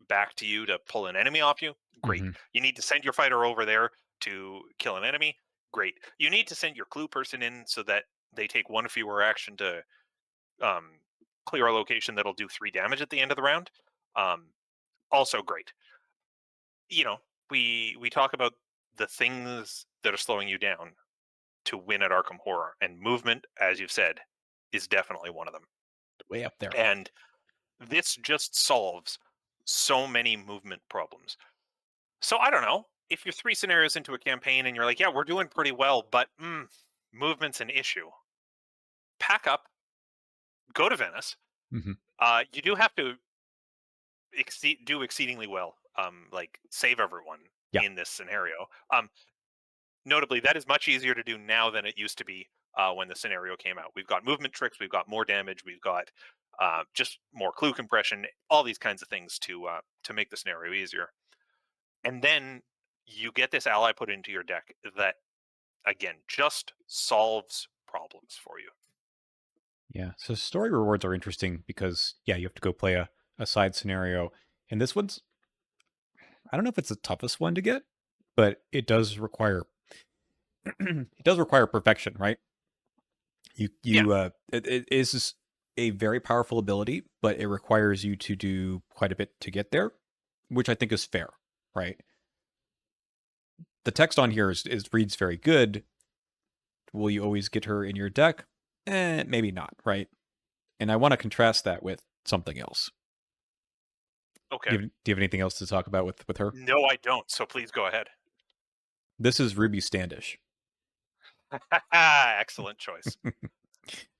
back to you to pull an enemy off you. Great. Mm-hmm. You need to send your fighter over there to kill an enemy. Great. You need to send your clue person in so that they take one fewer action to um, clear a location that'll do 3 damage at the end of the round. Um, Also great. You know, we talk about the things that are slowing you down to win at Arkham Horror, and movement, as you've said, is definitely one of them. Way up there. And this just solves so many movement problems. So I don't know. if you're 3 scenarios into a campaign and you're like, yeah, we're doing pretty well, but movement's an issue. Pack up, go to Venice. Hmm. You do have to do exceedingly well. Like save everyone Yeah. in this scenario. Notably, that is much easier to do now than it used to be when the scenario came out. We've got movement tricks, we've got more damage, we've got just more clue compression, all these kinds of things to make the scenario easier. And then you get this ally put into your deck that, again, just solves problems for you. Yeah. So story rewards are interesting because yeah, you have to go play a side scenario. And this one's, I don't know if it's the toughest one to get, but it does require it does require perfection, right? Yeah. It is a very powerful ability, but it requires you to do quite a bit to get there, which I think is fair, right? The text on here is reads very good. Will you always get her in your deck? Maybe not, right? And I want to contrast that with something else. Okay. Do you have anything else to talk about with her? No, I don't. So please go ahead. This is Ruby Standish. Excellent choice.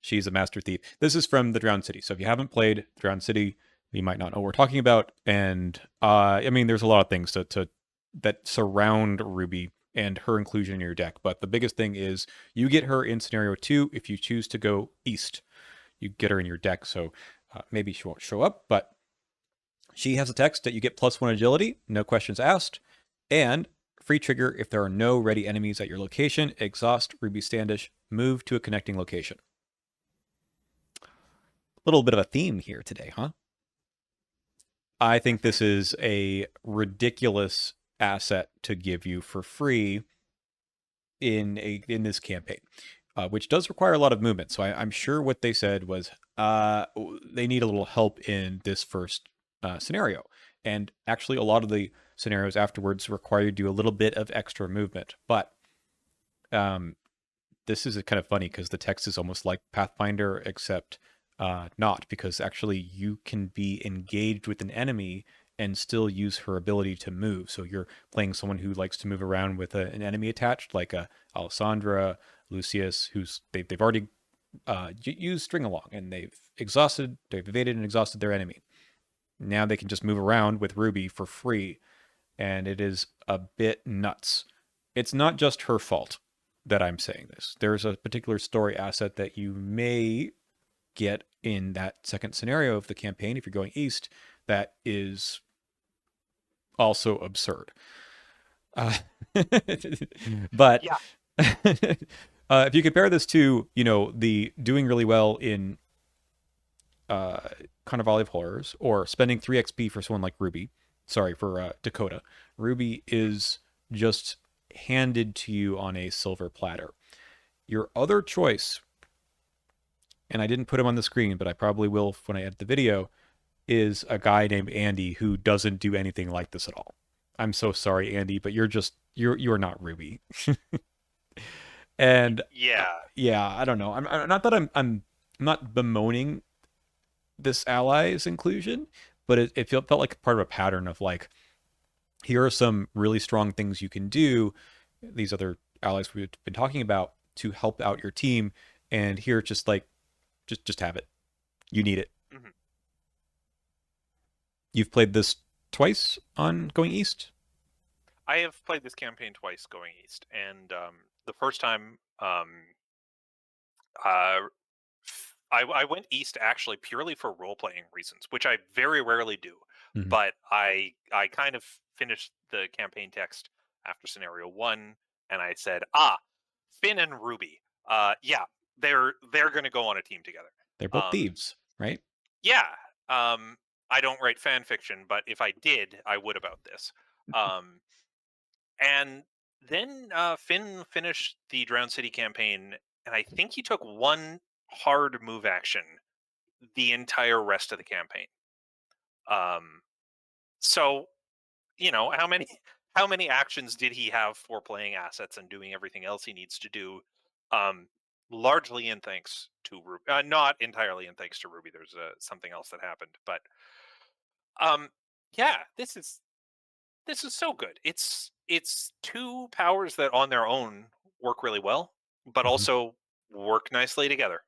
She's a master thief. This is from the Drowned City. So if you haven't played Drowned City, you might not know what we're talking about. And I mean, there's a lot of things to that surround Ruby and her inclusion in your deck. But the biggest thing is you get her in scenario 2 if you choose to go east. You get her in your deck. So maybe she won't show up, but she has a text that you get +1 agility, no questions asked, and free trigger if there are no ready enemies at your location. Exhaust Ruby Standish. Move to a connecting location. Little bit of a theme here today, huh? I think this is a ridiculous asset to give you for free in this campaign, which does require a lot of movement. So I'm sure what they said was they need a little help in this first scenario, and actually a lot of the scenarios afterwards require you to do a little bit of extra movement. But this is kind of funny because the text is almost like Pathfinder, except not, because actually you can be engaged with an enemy and still use her ability to move. So you're playing someone who likes to move around with an enemy attached, like Alessandra, Lucius, they've already used string along and they've evaded and exhausted their enemy. Now they can just move around with Ruby for free, and it is a bit nuts. It's not just her fault that I'm saying this. There's a particular story asset that you may get in that second scenario of the campaign if you're going east that is also absurd. But Yeah. if you compare this to, the doing really well in Carnival of Horrors or spending 3 XP for someone like Ruby, sorry, for Dakota, Ruby is just handed to you on a silver platter. Your other choice, and I didn't put him on the screen, but I probably will when I edit the video, is a guy named Andy who doesn't do anything like this at all. I'm so sorry, Andy, but you are not Ruby. And Yeah. yeah, I don't know. I'm not that I'm not bemoaning this ally's inclusion, but it felt like part of a pattern of like, here are some really strong things you can do. These other allies we've been talking about to help out your team, and here just like just have it. You need it. hmm You've played this twice on Going East. I have played this campaign twice going east, and the first time uh, I went east actually purely for role playing reasons, which I very rarely do. Mhm. But I kind of finished the campaign text after scenario 1, and I said, Finn and Ruby, yeah, they're going to go on a team together. They're both Um, thieves, right? yeah, I don't write fan fiction, but if I did, I would about this. Um, and then Finn finished the Drowned City campaign, and I think he took one hard move action the entire rest of the campaign. Um, so how many actions did he have for playing assets and doing everything else he needs to do? Um, Largely in thanks to Ruby, not entirely in thanks to Ruby. There's something else that happened, but yeah, this is so good. it's two powers that on their own work really well, but Mhm. also work nicely together.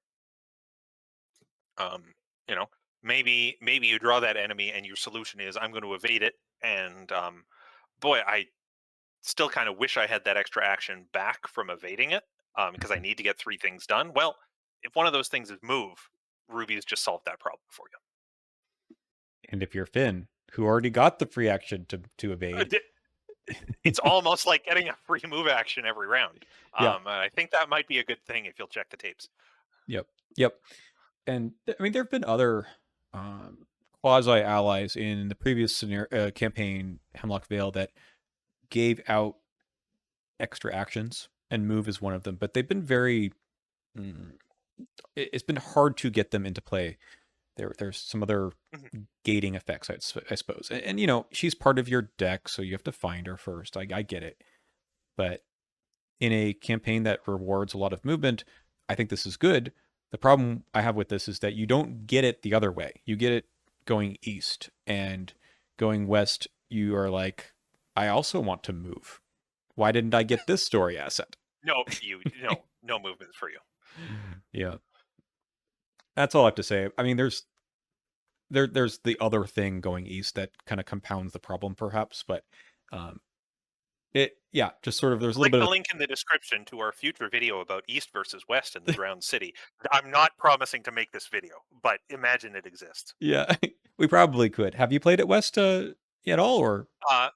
Um, you know, maybe you draw that enemy and your solution is I'm going to evade it. And boy, I still kind of wish I had that extra action back from evading it because I Mhm. need to get three things done. Well, if one of those things is move, Ruby's just solved that problem for you. And if you're Finn, who already got the free action to evade, It's almost like getting a free move action every round. yeah, And I think that might be a good thing if you'll check the tapes. yep, yep. And I mean, there have been other um, quasi allies in the previous campaign, Hemlock Vale, that gave out extra actions, and move is one of them. But they've been very. Mm, it's been hard to get them into play. There's some other Mhm. gating effects, I suppose. And you know, she's part of your deck, so you have to find her first. I get it, but in a campaign that rewards a lot of movement, I think this is good. The problem I have with this is that you don't get it the other way. You get it going east, and going west, you are like, I also want to move. Why didn't I get this story asset? No, no movement for you. Yeah. That's all I have to say. I mean, there's the other thing going east that kind of compounds the problem perhaps, but um yeah, just sort of there's a little Click bit the of link in the description to our future video about East versus West in the Drowned City. I'm not promising to make this video, but imagine it exists. yeah, we probably could. Have you played at West at all or Uh,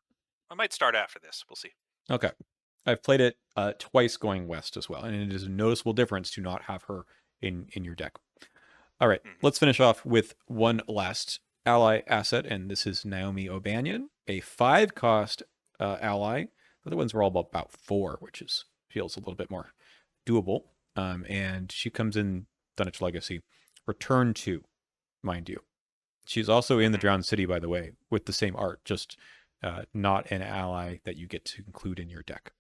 I might start after this. We'll see. okay. I've played it twice going west as well, and it is a noticeable difference to not have her in your deck. All right, Mhm. let's finish off with one last ally asset, and this is Naomi O'Banion, a 5 cost ally. The other ones were all about 4, which is feels a little bit more doable. And she comes in Dunwich Legacy, Return 2, mind you. She's also in the Mhm. Drowned City, by the way, with the same art, just not an ally that you get to include in your deck.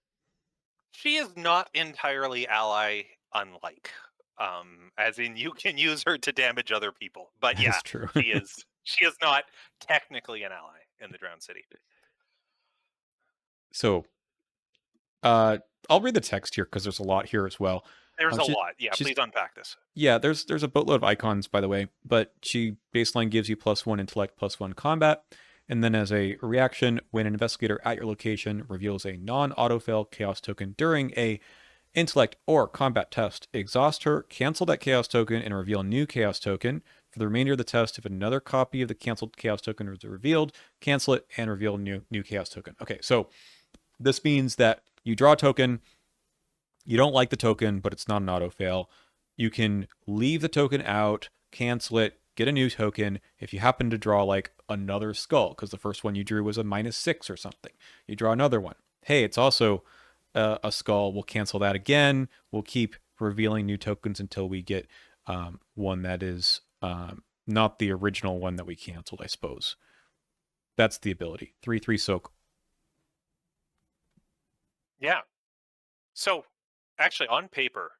She is not entirely ally unlike. As in you can use her to damage other people. But That is yeah, true. she is not technically an ally in the Drowned City. So uh, I'll read the text here because there's a lot here as well. There's Um, a she, lot. Yeah, she's please unpack this. Yeah, there's a boatload of icons, by the way, but she baseline gives you +1 intellect, +1 combat, and then as a reaction, when an investigator at your location reveals a non-autofail chaos token during a intellect or combat test, exhaust her, cancel that chaos token, and reveal a new chaos token. For the remainder of the test, if another copy of the canceled chaos token is revealed, cancel it and reveal a new chaos token. Okay, so this means that you draw a token, you don't like the token, but it's not an auto fail. You can leave the token out, cancel it, get a new token. If you happen to draw like another skull, because the first one you drew was a -6 or something, you draw another one. Hey, it's also a skull. We'll cancel that again. We'll keep revealing new tokens until we get one that is not the original one that we canceled, I suppose. That's the ability. 3/3 soak. Yeah. So actually on paper,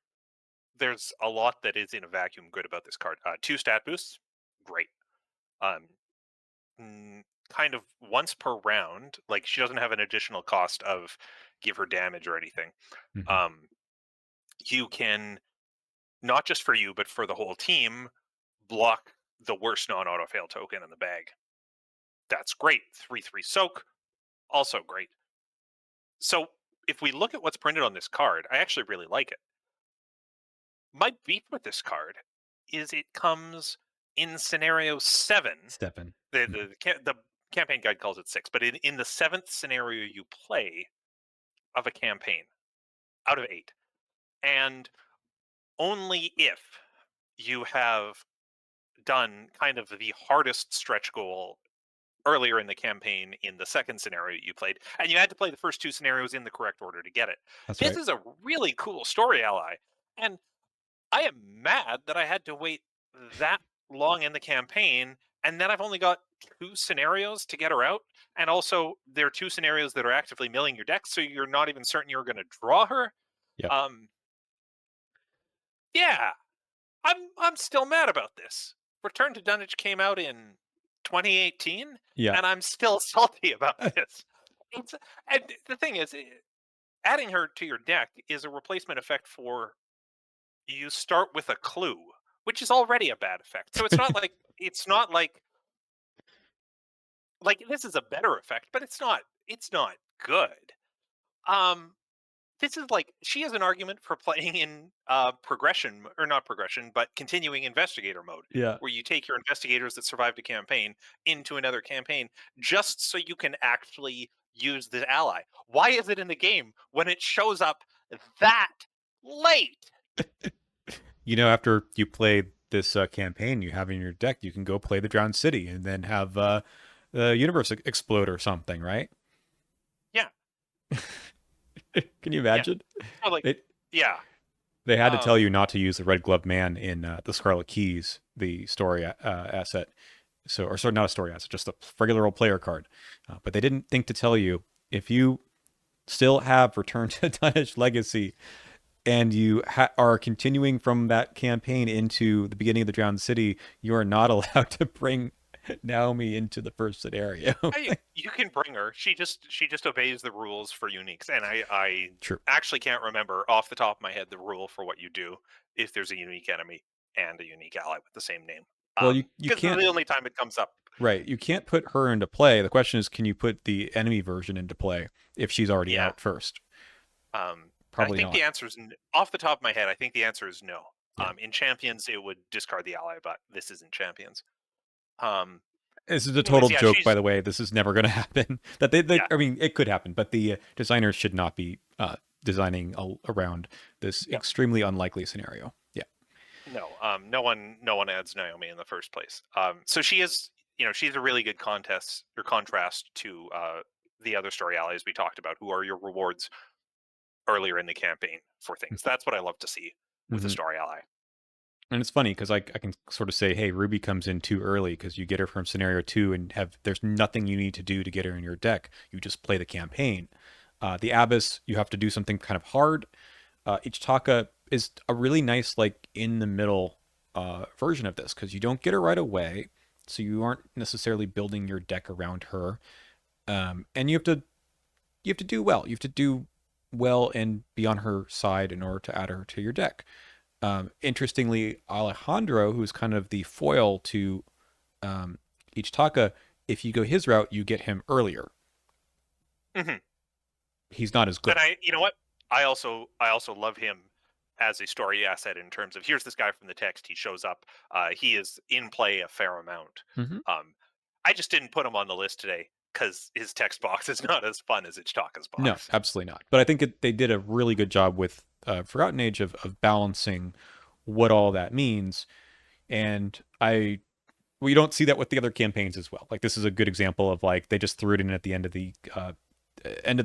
there's a lot that is in a vacuum good about this card. 2 stat boosts, great. Um, kind of once per round, like she doesn't have an additional cost of give her damage or anything. Mm-hmm. Um, you can not just for you, but for the whole team, block the worst non-auto fail token in the bag. That's great. 3/3 soak, also great. So if we look at what's printed on this card, I actually really like it. My beef with this card is it comes in scenario 7. Stefan. The campaign guide calls it 6, but in the 7th scenario you play of a campaign out of 8, and only if you have done kind of the hardest stretch goal earlier in the campaign in the second scenario you played, and you had to play the first 2 scenarios in the correct order to get it. That's This right. is a really cool story ally, and I am mad that I had to wait that long in the campaign, and then I've only got 2 scenarios to get her out, and also there are 2 scenarios that are actively milling your deck, so you're not even certain you're going to draw her. Yep. Um, yeah, I'm still mad about this. Return to Dunwich came out in 2018, Yeah. and I'm still salty about this. It's and the thing is, adding her to your deck is a replacement effect for you start with a clue, which is already a bad effect. So it's not like this is a better effect, but it's not good. Um, this is like she has an argument for playing in progression or not progression, but continuing investigator mode, Yeah. where you take your investigators that survived a campaign into another campaign just so you can actually use the ally. Why is it in the game when it shows up that late? After you play this campaign you have in your deck, you can go play the Drowned City and then have the universe explode or something, right? Yeah, Can you yeah. imagine? So like, They yeah. they had to tell Um, you not to use the Red Glove Man in the Scarlet Keys, the story asset. So, or sorry, not a story asset, just a regular old player card. But they didn't think to tell you if you still have Return to Dunwich Legacy and you are continuing from that campaign into the beginning of the Drowned City, you are not allowed to bring Naomi into the first scenario. you can bring her. She just obeys the rules for uniques, and I True. actually can't remember off the top of my head the rule for what you do if there's a unique enemy and a unique ally with the same name. Well, you Because can't. the only time it comes up. Right. You can't put her into play. The question is, can you put the enemy version into play if she's already Yeah. out first? I Probably think not. the answer is off the top of my head. I think the answer is no. Yeah. In champions, it would discard the ally, but this isn't champions. Um. This is a total Anyways, yeah, joke, by she's the way. This is never going to happen. That yeah. I mean, it could happen, but the designers should not be designing around this No, extremely unlikely scenario. Yeah. no. No one adds Naomi in the first place. So she is, she's a really good contest or contrast to the other story allies we talked about, who are your rewards earlier in the campaign for things. That's what I love to see with a Mm-hmm. story ally. And it's funny because I can sort of say, hey, Ruby comes in too early because you get her from scenario 2 and there's nothing you need to do to get her in your deck. You just play the campaign. The Abbis, you have to do something kind of hard. Ichaka is a really nice, like, in the middle version of this because you don't get her right away. So you aren't necessarily building your deck around her. And you have to do well. You have to do well and be on her side in order to add her to your deck. Interestingly, Alejandro, who's kind of the foil to um, Ichitaka, if you go his route, you get him earlier. Hmm. He's not as good. And you know what? I also love him as a story asset in terms of here's this guy from the text. He shows up. He is in play a fair amount. Mm-hmm. Um, I just didn't put him on the list today because his text box is not as fun as Ichitaka's No, box. absolutely not. But I think they did a really good job with Forgotten Age of balancing what all that means. And we don't see that with the other campaigns as well. Like this is a good example of like they just threw it in at the end of the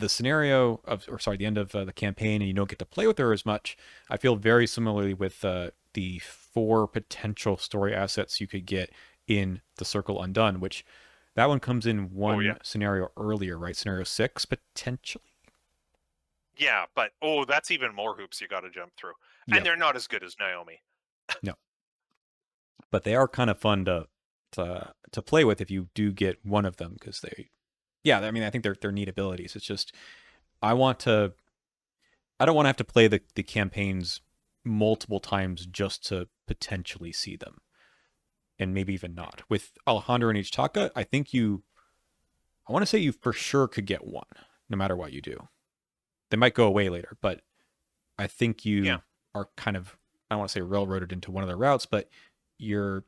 scenario or sorry, the end of the campaign, and you don't get to play with her as much. I feel very similarly with the 4 potential story assets you could get in the Circle Undone, which that one comes in Oh one yeah, scenario earlier, right? Scenario 6 potentially. yeah, but that's even more hoops you got to jump through, and Yep. they're not as good as Naomi. No, but they are kind of fun to play with if you do get one of them because yeah, I mean, I think they're neat abilities. It's just I want to I don't want to have to play the campaigns multiple times just to potentially see them, and maybe even not. With Alejandro and Ichitaka, I want to say you for sure could get one, no matter what you do. They might go away later, but I think Yeah, you are kind of, I don't want to say railroaded into one of the routes, but you're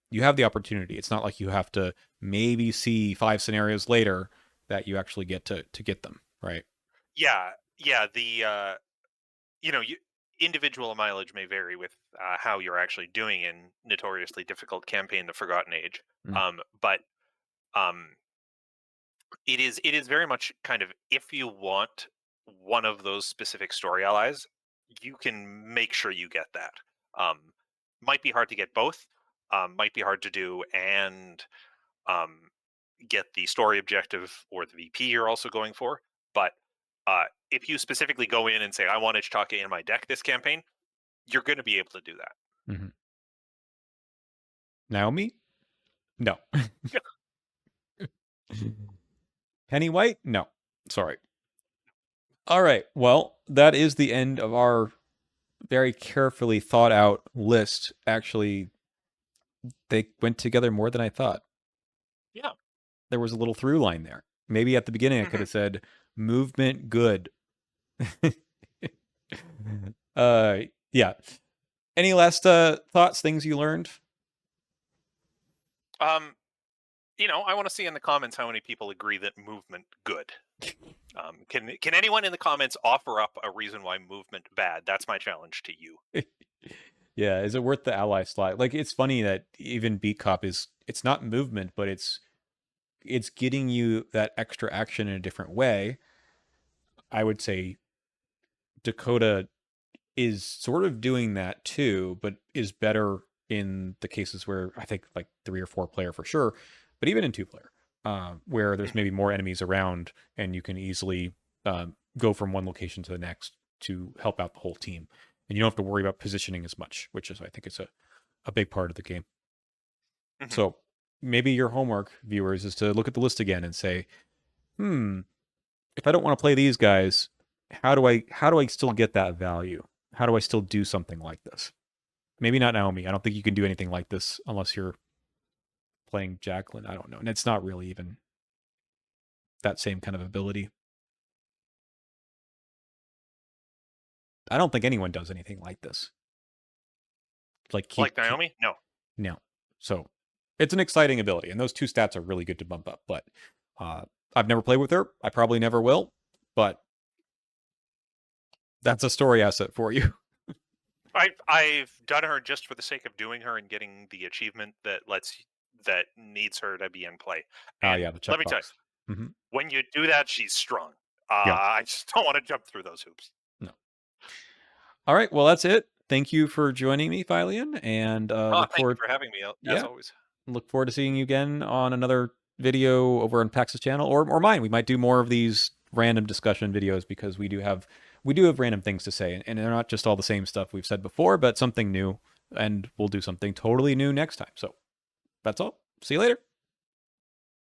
you have the opportunity. It's not like you have to maybe see 5 scenarios later that you actually get to get them, right? yeah, yeah. You individual mileage may vary with how you're actually doing in notoriously difficult campaign, The Forgotten Age. Mm. But um, it is very much kind of if you want one of those specific story allies, you can make sure you get that. Um, might be hard to get both. Might be hard to do and um, get the story objective or the VP you're also going for. But if you specifically go in and say, I want Ichitaka in my deck this campaign, you're going to be able to do that. Mm-hmm. Naomi? No. Penny White? No. Sorry. All right. Well, that is the end of our very carefully thought out list. Actually, they went together more than I thought. Yeah. There was a little through line there. Maybe at the beginning I could Mhm. have said movement good. Yeah. Any last thoughts, things you learned? Um, I want to see in the comments how many people agree that movement good. Can anyone in the comments offer up a reason why movement bad? That's my challenge to you. Yeah, is it worth the ally slot? Like, it's funny that even beat cop it's not movement, but it's getting you that extra action in a different way. I would say Dakota is sort of doing that too, but is better in the cases where I think like 3 or 4 player for sure, but even in 2 player, where there's Mhm. maybe more enemies around and you can easily go from one location to the next to help out the whole team, and you don't have to worry about positioning as much, which is I think is a big part of the game. Mhm. So maybe your homework, viewers, is to look at the list again and say, hmm, if I don't want to play these guys, how do I still get that value? How do I still do something like this? Maybe not Naomi. I don't think you can do anything like this unless you're playing Jacqueline. I don't know. And it's not really even that same kind of ability. I don't think anyone does anything like this. Like Like keep Naomi? No. no. So it's an exciting ability, and those 2 stats are really good to bump up. But uh, I've never played with her. I probably never will. But that's a story asset for you. I've done her just for the sake of doing her and getting the achievement that needs her to be in play. Ah, And yeah, the let me tell you, checkbox. Hmm. when you do that, she's strong. Yeah. I just don't want to jump through those hoops. No. All right. Well, that's it. Thank you for joining me, Fylion, and Oh, look thank you forward. for having me, as Yeah, always. look forward to seeing you again on another video over on Pax's channel or mine. We might do more of these random discussion videos because we do have random things to say, and they're not just all the same stuff we've said before, but something new, and we'll do something totally new next time. So that's all. See you later.